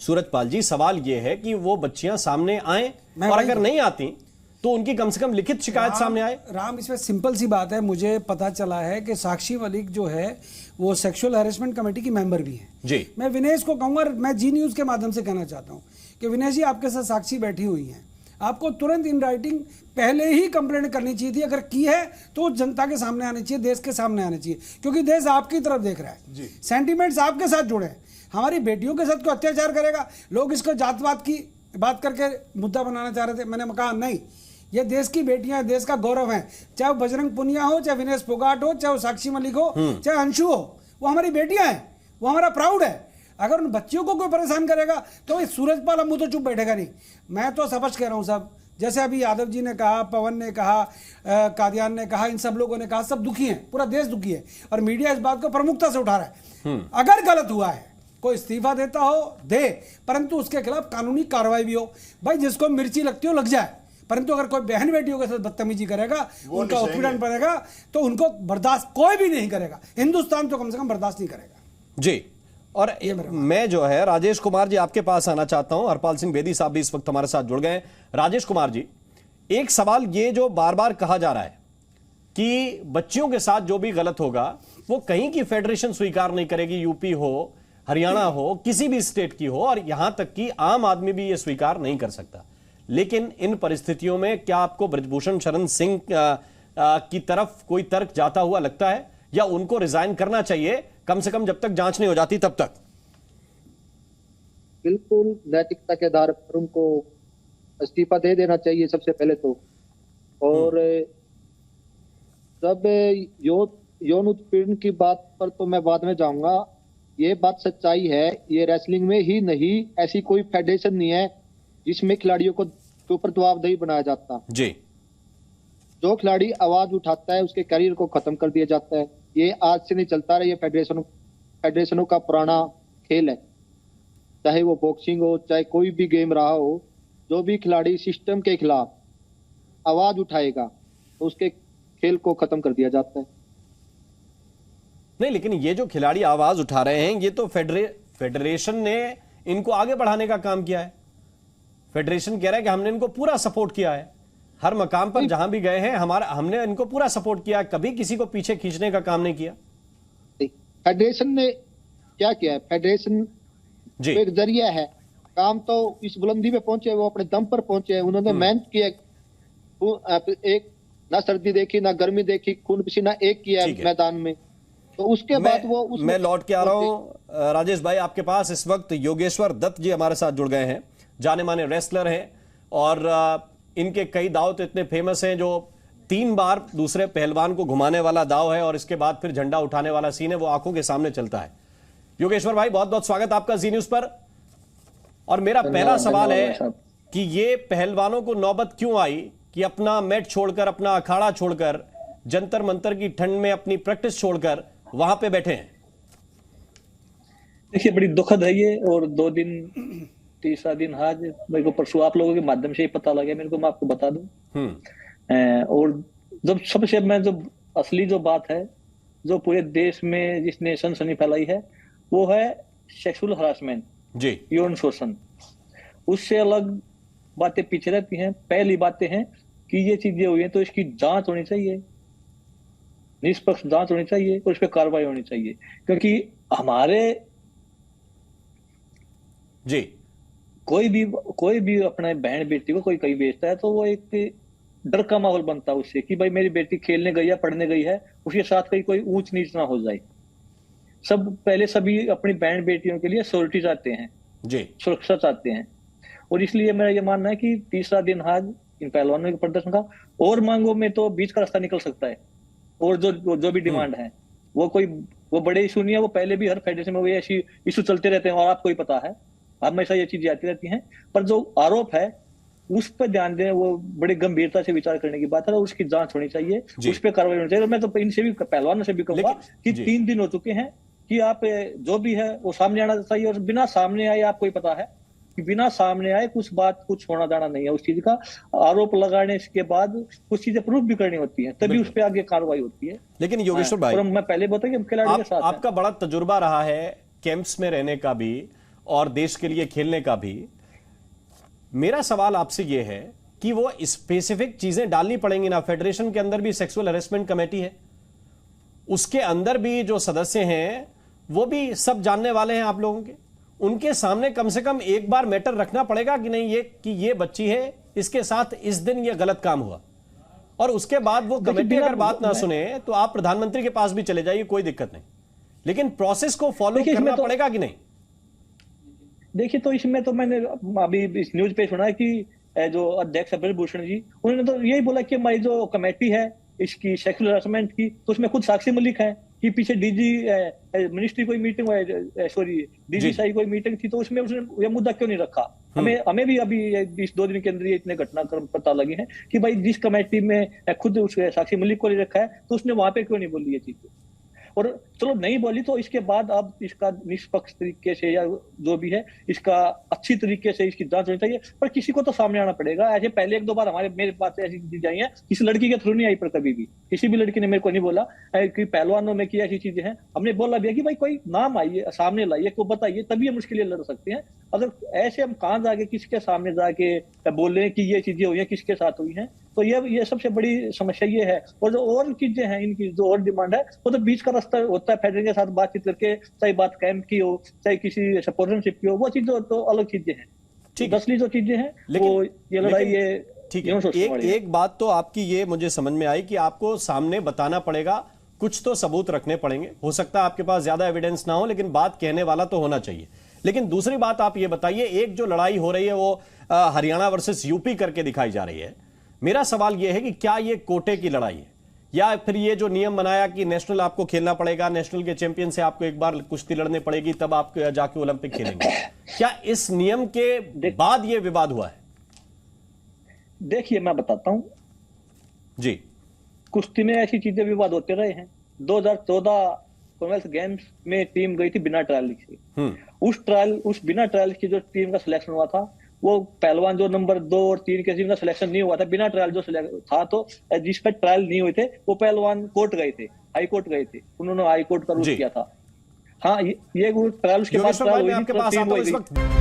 सूरजपाल जी, सवाल यह है कि वो बच्चियां सामने आए और अगर नहीं आती तो उनकी कम से कम लिखित शिकायत सामने आए। राम, इसमें सिंपल सी बात है, मुझे पता चला है कि साक्षी मलिक जो है वो सेक्सुअल हैरेसमेंट कमेटी की मेंबर भी है जी। मैं विनेश को कहूंगा, मैं जी न्यूज के माध्यम से कहना चाहता हूं कि विनेश जी, आपके साथ साक्षी बैठी हुई हैं, आपको तुरंत इन राइटिंग पहले ही कंप्लेंट करनी चाहिए थी। अगर की है तो जनता के सामने आनी चाहिए, देश के सामने आनी चाहिए, क्योंकि देश आपकी तरफ देख रहा है, सेंटीमेंट्स आपके साथ जुड़े हैं। हमारी बेटियों के साथ कोई अत्याचार करेगा, लोग इसको जातवाद की बात करके मुद्दा बनाना चाह रहे थे, मैंने कहा नहीं, ये देश की बेटियां, देश का गौरव है। चाहे वो बजरंग पुनिया हो, चाहे विनेश फोगाट हो, चाहे वो साक्षी मलिक हो, चाहे अंशु हो, वो हमारी बेटियां हैं, वो हमारा प्राउड है। अगर उन बच्चियों को कोई परेशान करेगा तो इस सूरजपाल अम्मू तो चुप बैठेगा नहीं। मैं तो स्पष्ट कह रहा हूं साहब, जैसे अभी यादव जी ने कहा, पवन ने कहा, कादियान ने कहा, इन सब लोगों ने कहा, सब दुखी हैं, पूरा देश दुखी है और मीडिया इस बात को प्रमुखता से उठा रहा है। अगर गलत हुआ है, कोई इस्तीफा देता हो दे, परंतु उसके खिलाफ कानूनी कार्रवाई भी हो। भाई जिसको मिर्ची लगती हो लग जाए, परंतु अगर कोई बहन बेटियों के साथ बदतमीजी करेगा, उनका उत्पीड़न करेगा, तो उनको बर्दाश्त कोई भी नहीं करेगा, हिंदुस्तान तो कम से कम बर्दाश्त नहीं करेगा जी। और मैं जो है राजेश कुमार जी आपके पास आना चाहता हूं। हरपाल सिंह बेदी साहब भी इस वक्त हमारे साथ जुड़ गए। राजेश कुमार जी, एक सवाल ये जो बार बार कहा जा रहा है कि बच्चियों के साथ जो भी गलत होगा वो कहीं की फेडरेशन स्वीकार नहीं करेगी, यूपी हो, हरियाणा हो, किसी भी स्टेट की हो, और यहां तक कि आम आदमी भी ये स्वीकार नहीं कर सकता। लेकिन इन परिस्थितियों में क्या आपको बृजभूषण शरण सिंह की तरफ कोई तर्क जाता हुआ लगता है, या उनको रिजाइन करना चाहिए कम से कम जब तक जांच नहीं हो जाती तब तक? बिल्कुल नैतिकता के आधार पर उनको इस्तीफा दे देना चाहिए सबसे पहले तो। और जब यौन उत्पीड़न की बात पर तो मैं बाद में जाऊंगा। ये बात सच्चाई है, ये रेसलिंग में ही नहीं, ऐसी कोई फेडरेशन नहीं है जिसमें खिलाड़ियों को ऊपर जवाबदेही बनाया जाता जी। जो खिलाड़ी आवाज उठाता है उसके करियर को खत्म कर दिया जाता है। ये आज से नहीं चलता रहा, ये फेडरेशनों का पुराना खेल है। चाहे वो बॉक्सिंग हो, चाहे कोई भी गेम रहा हो, जो भी खिलाड़ी सिस्टम के खिलाफ आवाज उठाएगा तो उसके खेल को खत्म कर दिया जाता है। नहीं, लेकिन ये जो खिलाड़ी आवाज उठा रहे हैं, ये तो फेडरेशन ने इनको आगे बढ़ाने का काम किया है। फेडरेशन कह रहा है कि हमने इनको पूरा सपोर्ट किया है, हर मकाम पर जहां भी गए हैं हमने इनको पूरा सपोर्ट किया, कभी किसी को पीछे खींचने का काम नहीं किया। फेडरेशन ने क्या किया है? फेडरेशन जी एक जरिया है, काम तो इस बुलंदी पे पहुंचे वो अपने दम पर पहुंचे हैं। उन्होंने मेहनत की है, एक ना सर्दी देखी ना गर्मी देखी, खून पसीना एक किया है मैदान में, तो उसके बाद वो मैं लौट के आ रहा हूं राजेश भाई आपके पास। इस वक्त योगेश्वर दत्त जी हमारे साथ जुड़ गए हैं, जाने माने रेसलर हैं, और इनके कई दाव तो इतने फेमस हैं, जो 3 बार दूसरे पहलवान को घुमाने वाला दाव है और इसके बाद फिर झंडा उठाने वाला सीन है, वो आंखों के सामने चलता है। योगेश्वर भाई, बहुत बहुत स्वागत आपका जी न्यूज पर। और मेरा पहला सवाल है कि ये पहलवानों को नौबत क्यों आई कि अपना मैट छोड़कर, अपना अखाड़ा छोड़कर, जंतर मंतर की ठंड में अपनी प्रैक्टिस छोड़कर वहां पे बैठे हैं? देखिए, बड़ी दुखद है ये। और 2 दिन, तीसरा दिन आज मेरे को परसों आप लोगों के माध्यम से ही पता लगा मेरे को, मैं आपको बता दूं। और जब सबसे मैं जो असली जो बात है जो पूरे देश में जिसने सनसनी फैलाई है वो है सेक्सुअल हरासमेंट जी, यौन शोषण। उससे अलग बातें पीछे रहती हैं। पहली बातें हैं कि ये चीजें हुई हैं तो इसकी जांच होनी चाहिए, निष्पक्ष जांच होनी चाहिए और इस पर कार्रवाई होनी चाहिए। क्योंकि हमारे जी कोई भी अपने बहन बेटी को कोई कहीं बेचता है तो वो एक डर का माहौल बनता है उससे कि भाई मेरी बेटी खेलने गई है, पढ़ने गई है, उसके साथ कहीं कोई ऊंच नीच ना हो जाए। सभी अपनी बहन बेटियों के लिए सिक्योरिटी चाहते हैं जी, सुरक्षा चाहते हैं। और इसलिए मेरा ये मानना है कि तीसरा दिन आज इन पहलवानों के प्रदर्शन का, और मांगों में तो बीच का रास्ता निकल सकता है। और जो भी डिमांड है वो बड़े इशू नहीं है, वो पहले भी हर फेडरेशन में ऐसी इशू चलते रहते हैं और आपको ही पता है, हमेशा ये चीजें आती रहती हैं। पर जो आरोप है उस पर ध्यान दें, वो बड़ी गंभीरता से विचार करने की बात है और उसकी जांच होनी चाहिए, उस पर कार्रवाई होनी चाहिए। और मैं तो इनसे भी, पहलवानों से भी कहूंगा कि 3 दिन हो चुके हैं कि आप जो भी है वो सामने आना चाहिए। और बिना सामने आए, आपको ही पता है कि बिना सामने आए कुछ होना जाना नहीं है। उस चीज का आरोप लगाने के बाद कुछ चीजें प्रूफ भी करनी होती है, तभी उस पर आगे कार्रवाई होती है। लेकिन योगेश्वर भाई, मैं पहले बताया कि खिलाड़ी के साथ आपका बड़ा तजुर्बा रहा है कैंप्स में रहने का भी, और देश के लिए खेलने का भी। मेरा सवाल आपसे यह है कि वो स्पेसिफिक चीजें डालनी पड़ेंगी ना। फेडरेशन के अंदर भी सेक्सुअल हैरेसमेंट कमेटी है, उसके अंदर भी जो सदस्य हैं वो भी सब जानने वाले हैं आप लोगों के। उनके सामने कम से कम एक बार मैटर रखना पड़ेगा कि नहीं, ये कि ये बच्ची है, इसके साथ इस दिन ये गलत काम हुआ। और उसके बाद वो कमेटी अगर बात ना सुने तो आप प्रधानमंत्री के पास भी चले जाइए, कोई दिक्कत नहीं, लेकिन प्रोसेस को फॉलो करना पड़ेगा कि नहीं? देखिए, तो इसमें तो मैंने अभी इस न्यूज पे सुना है कि जो अध्यक्ष ब्रजभूषण जी, उन्होंने तो यही बोला कि हमारी जो कमेटी है इसकी सेक्सुअल हरासमेंट की, तो उसमें खुद साक्षी मलिक है कि पीछे डीजी मिनिस्ट्री कोई मीटिंग, सॉरी डीजीसीआई कोई मीटिंग थी, तो उसमें उसने ये मुद्दा क्यों नहीं रखा? हमें भी अभी इस 2 दिन के अंदर ये इतने घटनाक्रम पता लगे हैं कि भाई जिस कमेटी में खुद उस साक्षी मलिक को रखा है, तो उसने वहां पे क्यों नहीं बोली ये चीज? और चलो नहीं बोली तो इसके बाद अब इसका निष्पक्ष तरीके से या जो भी है इसका अच्छी तरीके से इसकी जांच होनी चाहिए, पर किसी को तो सामने आना पड़ेगा। ऐसे पहले 1-2 बार मेरे पास ऐसी चीजें आई हैं, किसी लड़की के थ्रू नहीं आई, पर कभी भी किसी भी लड़की ने मेरे को नहीं बोला कि पहलवानों में की ऐसी चीजें हैं। हमने बोला भी है कि भाई कोई नाम आइए, सामने लाइए, को बताइए, तभी हम मुश्किलें लड़ सकते हैं। अगर ऐसे हम कहाँ जाके किसके सामने जाके बोले कि ये चीजें हुई हैं, किसके साथ हुई हैं, तो ये सबसे बड़ी समस्या ये है। और जो और चीजें हैं, इनकी जो और डिमांड है, वो तो बीच का रास्ता होता है, फेडरेशन के साथ बातचीत करके, चाहे बात कैंप की हो, चाहे किसी स्पॉन्सरशिप की हो, वो चीजें तो अलग चीजें हैं। असली जो चीजें हैं वो ये लड़ाई ये ठीक है। एक बात तो आपकी ये मुझे समझ में आई कि आपको सामने बताना पड़ेगा, कुछ तो सबूत रखने पड़ेंगे। हो सकता है आपके पास ज्यादा एविडेंस ना हो, लेकिन बात कहने वाला तो होना चाहिए। लेकिन दूसरी बात आप ये बताइए, एक जो लड़ाई हो रही है वो हरियाणा वर्सेस यूपी करके दिखाई जा रही है। मेरा सवाल यह है कि क्या ये कोटे की लड़ाई है, या फिर ये जो नियम बनाया कि नेशनल आपको खेलना पड़ेगा, नेशनल के चैंपियन से आपको एक बार कुश्ती लड़नी पड़ेगी, तब आप जाके ओलंपिक खेलेंगे, क्या इस नियम के बाद ये विवाद हुआ है? देखिए, मैं बताता हूं जी। कुश्ती में ऐसी चीजें विवाद होते रहे हैं। 2014 कॉमनवेल्थ गेम्स में टीम गई थी बिना ट्रायल के। उस बिना ट्रायल की जो टीम का सिलेक्शन हुआ था, वो पहलवान जो नंबर 2 और 3 के टीम का सिलेक्शन नहीं हुआ था, बिना ट्रायल जो था, तो जिस पर ट्रायल नहीं हुए थे वो पहलवान कोर्ट गए थे, हाई कोर्ट गए थे, उन्होंने हाई कोर्ट का रुख किया था। हाँ, ये ट्रायल उसके बाद ट्रायल हुई थी।